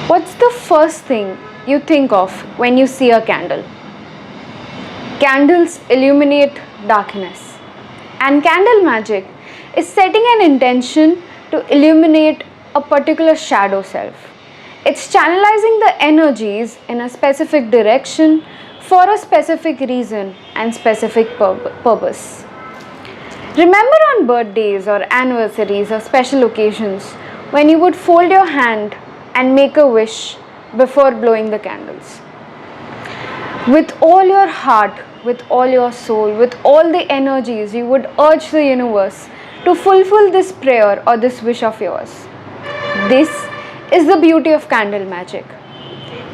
What's the first thing you think of when you see a candle? Candles illuminate darkness, and candle magic is setting an intention to illuminate a particular shadow self. It's channelizing the energies in a specific direction for a specific reason and specific purpose. Remember on birthdays or anniversaries or special occasions when you would fold your hand and make a wish before blowing the candles. With all your heart, with all your soul, with all the energies, you would urge the universe to fulfill this prayer or this wish of yours. This is the beauty of candle magic.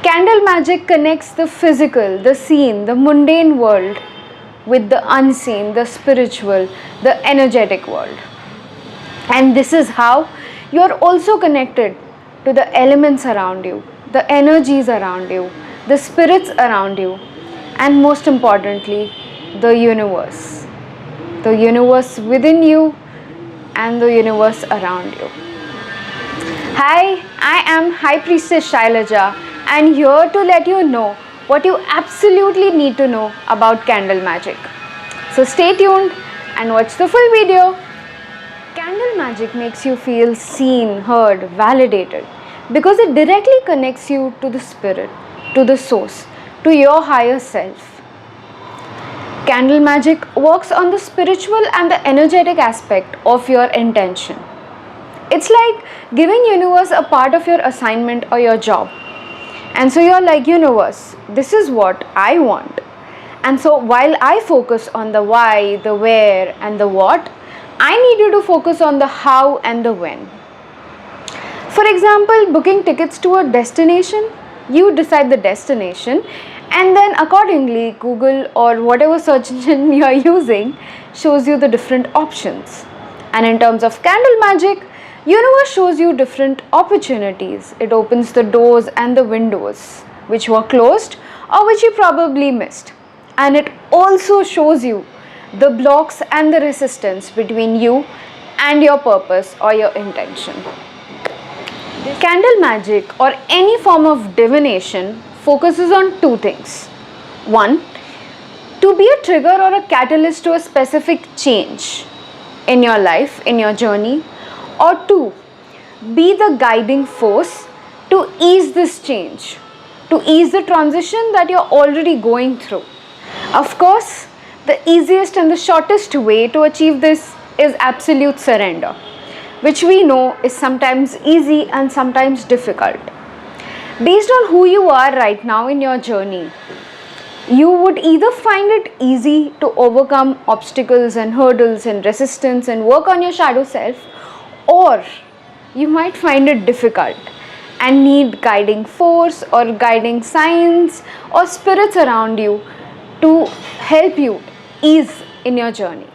Candle magic connects the physical, the seen, the mundane world with the unseen, the spiritual, the energetic world. And this is how you are also connected to the elements around you, the energies around you, the spirits around you, and most importantly, the universe. The universe within you and the universe around you. Hi, I am High Priestess Shailaja and here to let you know what you absolutely need to know about candle magic. So stay tuned and watch the full video. Candle magic makes you feel seen, heard, validated because it directly connects you to the spirit, to the source, to your higher self. Candle magic works on the spiritual and the energetic aspect of your intention. It's like giving universe a part of your assignment or your job. And so you're like, universe, this is what I want. And so while I focus on the why, the where and the what, I need you to focus on the how and the when. For example, booking tickets to a destination, you decide the destination and then accordingly Google or whatever search engine you are using shows you the different options. And in terms of candle magic, universe shows you different opportunities. It opens the doors and the windows which were closed or which you probably missed. And it also shows you the blocks and the resistance between you and your purpose or your intention. Candle magic or any form of divination focuses on two things. One, to be a trigger or a catalyst to a specific change in your life, in your journey, or two, be the guiding force to ease this change, to ease the transition that you're already going through. Of course, the easiest and the shortest way to achieve this is absolute surrender, which we know is sometimes easy and sometimes difficult. Based on who you are right now in your journey, you would either find it easy to overcome obstacles and hurdles and resistance and work on your shadow self, or you might find it difficult and need guiding force or guiding signs or spirits around you to help you ease in your journey.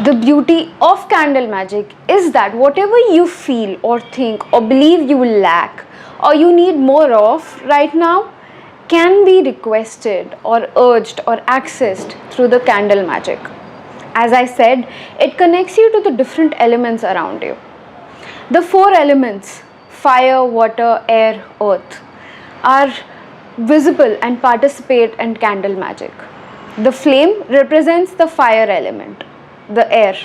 The beauty of candle magic is that whatever you feel or think or believe you lack or you need more of right now can be requested or urged or accessed through the candle magic. As I said, it connects you to the different elements around you. The four elements, fire, water, air, earth, are visible and participate in candle magic. The flame represents the fire element, the air.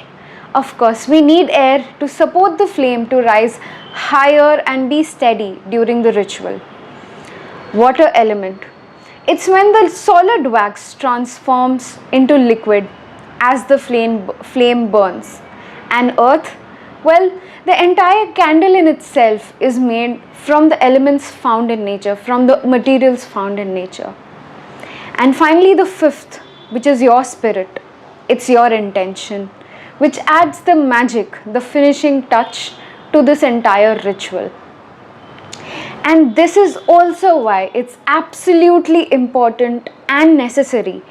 Of course, we need air to support the flame to rise higher and be steady during the ritual. Water element. It's when the solid wax transforms into liquid as the flame burns. And earth, well, the entire candle in itself is made from the elements found in nature, from the materials found in nature. And finally, the fifth, which is your spirit. It's your intention, which adds the magic, the finishing touch to this entire ritual. And this is also why it's absolutely important and necessary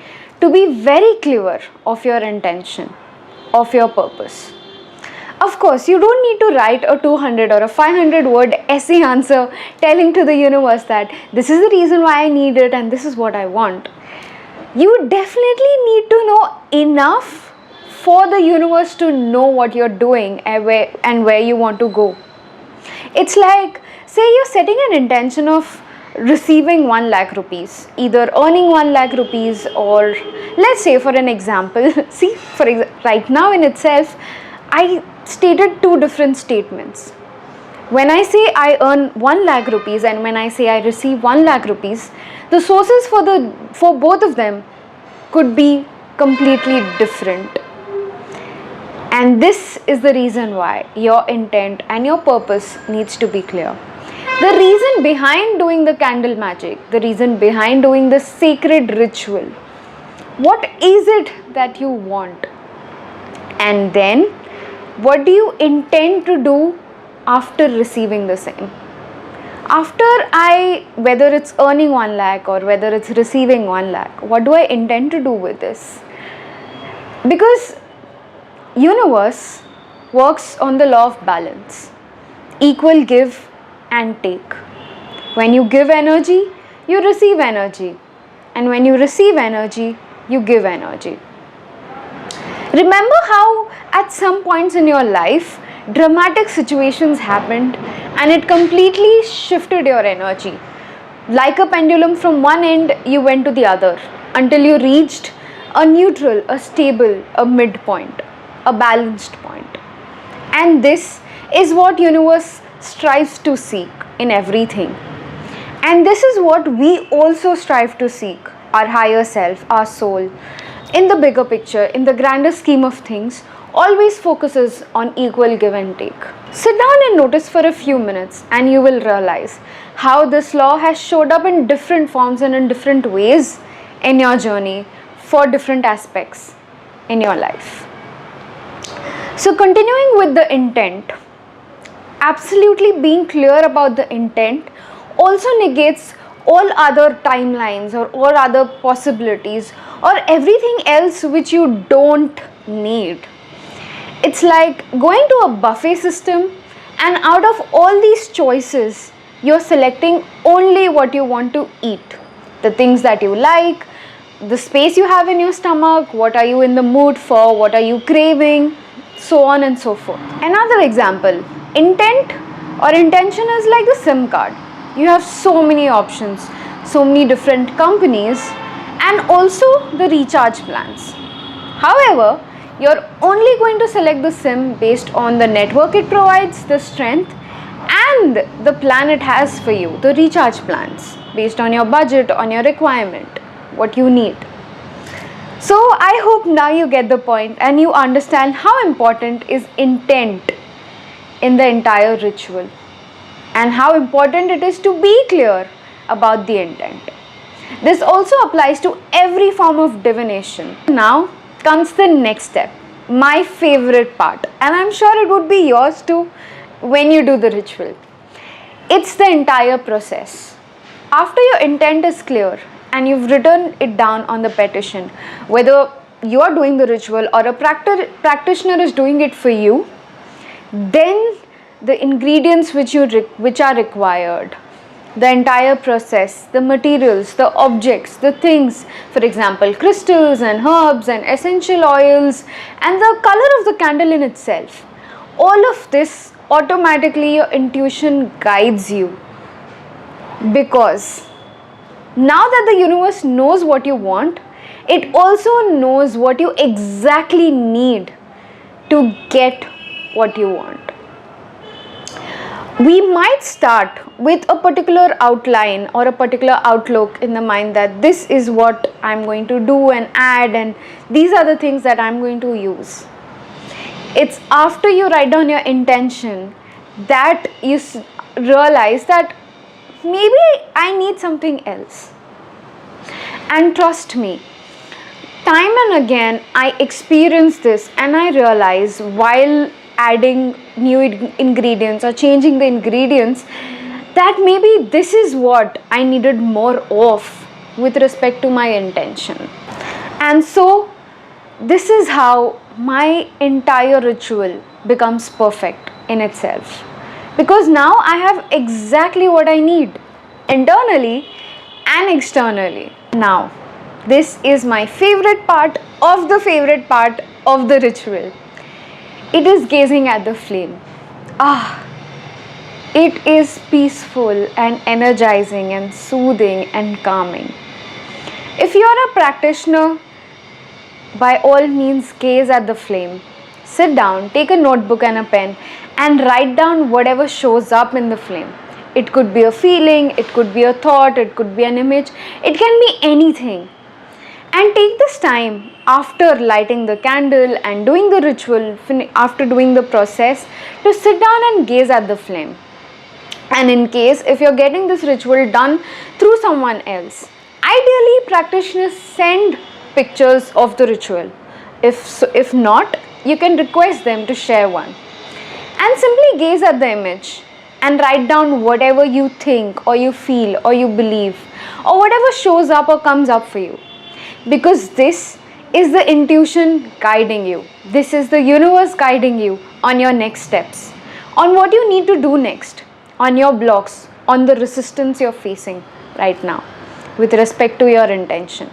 to be very clear of your intention, of your purpose. Of course, you don't need to write a 200 or a 500 word essay answer telling to the universe that this is the reason why I need it and this is what I want. You definitely need to know enough for the universe to know what you're doing and where you want to go. It's like Say you're setting an intention of receiving 1 lakh rupees, either earning 1 lakh rupees, or let's say for an example, see, right now in itself, I stated 2 different statements. When I say I earn 1 lakh rupees and when I say I receive 1 lakh rupees, the sources for both of them could be completely different. And this is the reason why your intent and your purpose needs to be clear. The reason behind doing the candle magic, the reason behind doing the sacred ritual, what is it that you want? And then, what do you intend to do after receiving the same? Whether it's earning 1 lakh or whether it's receiving 1 lakh, what do I intend to do with this? Because universe works on the law of balance, equal give and take. When you give energy, you receive energy, and when you receive energy, you give energy. Remember how at some points in your life dramatic situations happened and it completely shifted your energy. Like a pendulum, from one end you went to the other until you reached a neutral, a stable, a midpoint, a balanced point. And this is what universe strives to seek in everything. And this is what we also strive to seek, our higher self, our soul. In the bigger picture, in the grander scheme of things, always focuses on equal give and take. Sit down and notice for a few minutes and you will realize how this law has showed up in different forms and in different ways in your journey for different aspects in your life. So continuing with the intent, absolutely being clear about the intent also negates all other timelines or all other possibilities or everything else which you don't need. It's like going to a buffet system and out of all these choices, you're selecting only what you want to eat. The things that you like, the space you have in your stomach, what are you in the mood for, what are you craving, so on and so forth. Another example, intent or intention is like the SIM card. You have so many options, so many different companies, and also the recharge plans. However, you're only going to select the SIM based on the network it provides, the strength, and the plan it has for you, the recharge plans, based on your budget, on your requirement, what you need. So I hope now you get the point and you understand how important is intent in the entire ritual and how important it is to be clear about the intent. This also applies to every form of divination. Now comes the next step, my favorite part, and I'm sure it would be yours too when you do the ritual. It's the entire process. After your intent is clear and you've written it down on the petition, whether you are doing the ritual or a practitioner is doing it for you, then the ingredients which are required, the entire process, the materials, the objects, the things, for example, crystals and herbs and essential oils, and the color of the candle in itself. All of this, automatically your intuition guides you, because now that the universe knows what you want, it also knows what you exactly need to get what you want. We might start with a particular outline or a particular outlook in the mind that this is what I'm going to do and add, and these are the things that I'm going to use. It's after you write down your intention that you realize that maybe I need something else. And trust me, time and again I experience this and I realize while adding new ingredients or changing the ingredients that maybe this is what I needed more of with respect to my intention. And so this is how my entire ritual becomes perfect in itself, because now I have exactly what I need internally and externally. Now this is my favorite part of the ritual. It is gazing at the flame. It is peaceful and energizing and soothing and calming. If you are a practitioner, by all means gaze at the flame. Sit down, take a notebook and a pen, and write down whatever shows up in the flame. It could be a feeling, it could be a thought, it could be an image, it can be anything. And take this time after lighting the candle and doing the ritual, after doing the process, to sit down and gaze at the flame. And in case if you're getting this ritual done through someone else, ideally practitioners send pictures of the ritual. If not, you can request them to share one. And simply gaze at the image and write down whatever you think or you feel or you believe or whatever shows up or comes up for you. Because this is the intuition guiding you. This is the universe guiding you on your next steps, on what you need to do next, on your blocks, on the resistance you're facing right now with respect to your intention.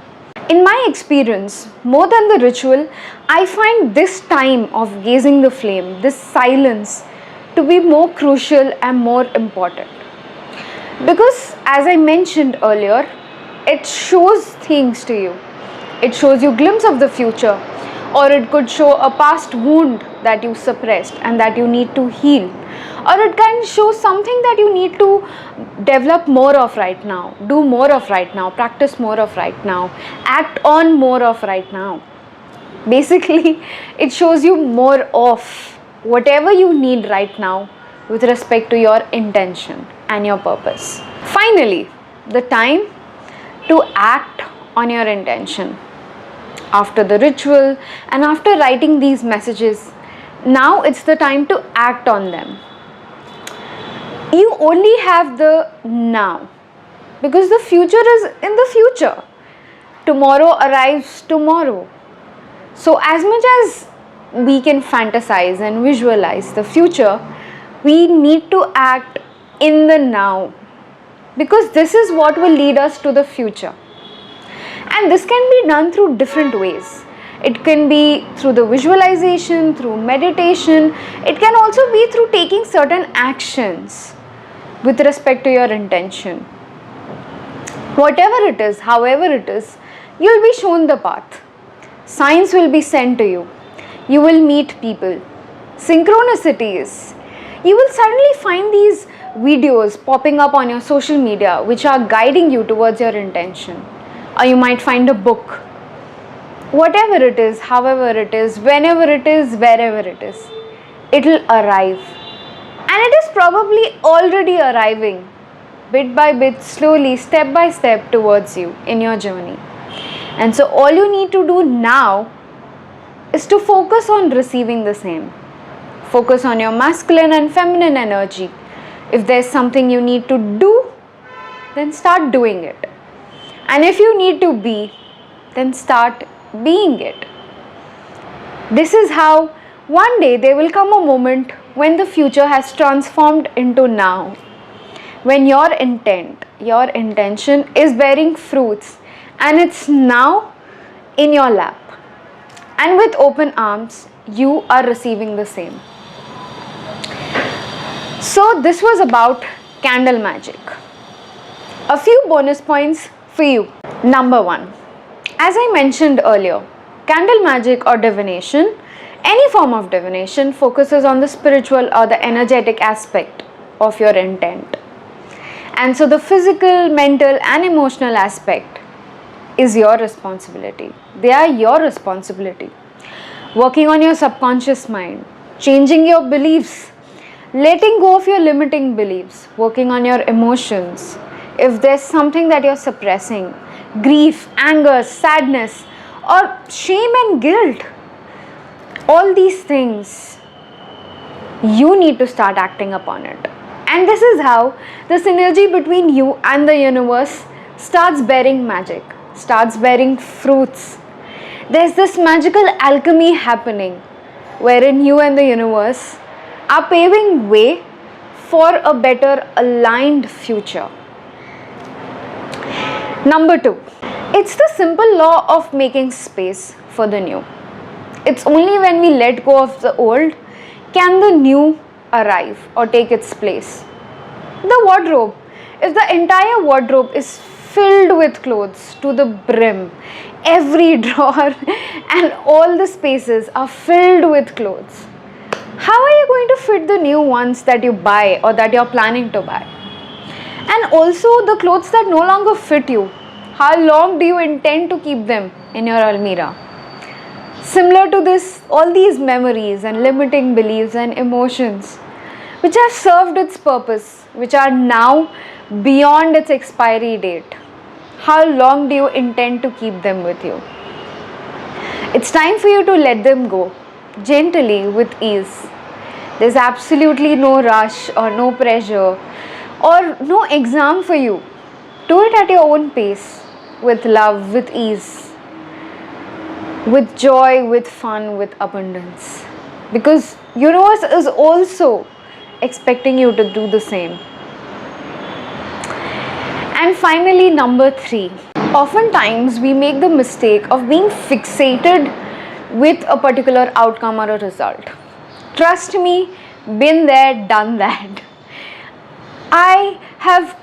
In my experience, more than the ritual, I find this time of gazing the flame, this silence, to be more crucial and more important. Because as I mentioned earlier, it shows things to you. It shows you a glimpse of the future, or it could show a past wound that you suppressed and that you need to heal, or it can show something that you need to develop more of right now, do more of right now, practice more of right now, act on more of right now. Basically, it shows you more of whatever you need right now with respect to your intention and your purpose. Finally, the time to act on your intention. After the ritual and after writing these messages, now it's the time to act on them. You only have the now, because the future is in the future. Tomorrow arrives tomorrow. So as much as we can fantasize and visualize the future, we need to act in the now, because this is what will lead us to the future. And this can be done through different ways. It can be through the visualization, through meditation. It can also be through taking certain actions with respect to your intention. Whatever it is, however it is, you'll be shown the path. Signs will be sent to you. You will meet people. Synchronicities. You will suddenly find these videos popping up on your social media which are guiding you towards your intention. Or you might find a book. Whatever it is, however it is, whenever it is, wherever it is, it will arrive. And it is probably already arriving, bit by bit, slowly, step by step towards you in your journey. And so all you need to do now is to focus on receiving the same. Focus on your masculine and feminine energy. If there's something you need to do, then start doing it. And if you need to be, then start being it. This is how one day there will come a moment when the future has transformed into now. When your intent, your intention is bearing fruits and it's now in your lap. And with open arms, you are receiving the same. So this was about candle magic. A few bonus points for you. Number 1. As I mentioned earlier, candle magic or divination, any form of divination, focuses on the spiritual or the energetic aspect of your intent. And so the physical, mental and emotional aspect is your responsibility. They are your responsibility. Working on your subconscious mind, changing your beliefs, letting go of your limiting beliefs, working on your emotions. If there's something that you're suppressing, grief, anger, sadness, or shame and guilt, all these things, you need to start acting upon it. And this is how the synergy between you and the universe starts bearing magic, starts bearing fruits. There's this magical alchemy happening wherein you and the universe are paving way for a better aligned future. Number 2, it's the simple law of making space for the new. It's only when we let go of the old can the new arrive or take its place. The wardrobe. If the entire wardrobe is filled with clothes to the brim, every drawer and all the spaces are filled with clothes, how are you going to fit the new ones that you buy or that you're planning to buy? And also the clothes that no longer fit you, how long do you intend to keep them in your almirah? Similar to this, all these memories and limiting beliefs and emotions which have served its purpose, which are now beyond its expiry date, how long do you intend to keep them with you? It's time for you to let them go, gently, with ease. There's absolutely no rush or no pressure or no exam for you. Do it at your own pace, with love, with ease, with joy, with fun, with abundance. Because universe is also expecting you to do the same. And finally, number 3. Oftentimes we make the mistake of being fixated with a particular outcome or a result. Trust me, been there, done that. I have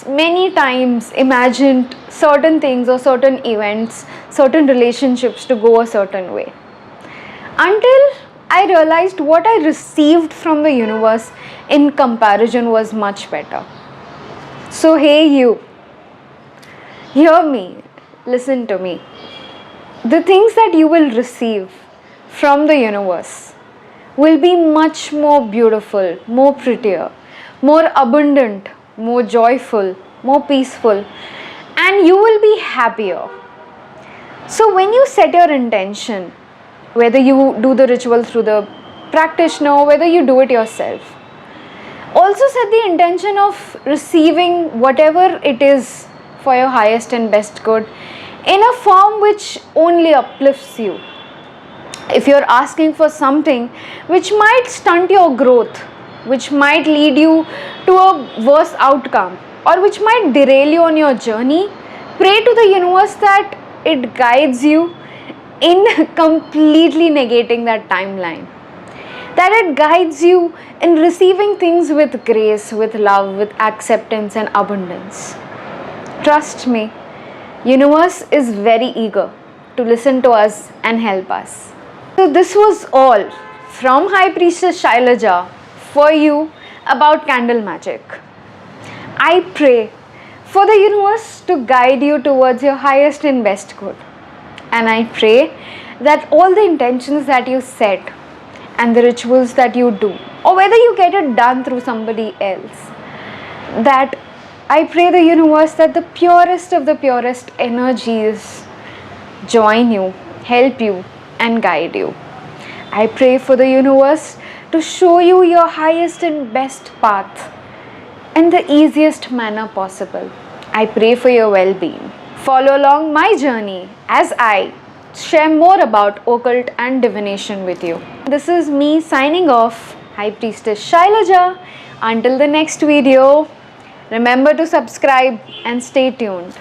many times imagined certain things or certain events, certain relationships to go a certain way. Until I realized what I received from the universe in comparison was much better. So hey you, hear me, listen to me. The things that you will receive from the universe will be much more beautiful, more prettier, more abundant, more joyful, more peaceful, and you will be happier. So when you set your intention, whether you do the ritual through the practitioner, whether you do it yourself, also set the intention of receiving whatever it is for your highest and best good in a form which only uplifts you. If you're asking for something which might stunt your growth, which might lead you to a worse outcome, or which might derail you on your journey, pray to the universe that it guides you in completely negating that timeline. That it guides you in receiving things with grace, with love, with acceptance and abundance. Trust me, universe is very eager to listen to us and help us. So this was all from High Priestess Shailaja for you about candle magic. I pray for the universe to guide you towards your highest and best good. And I pray that all the intentions that you set and the rituals that you do, or whether you get it done through somebody else, that I pray the universe that the purest of the purest energies join you, help you and guide you. I pray for the universe to show you your highest and best path in the easiest manner possible. I pray for your well-being. Follow along my journey as I share more about occult and divination with you. This is me signing off, High Priestess Shailaja. Until the next video, remember to subscribe and stay tuned.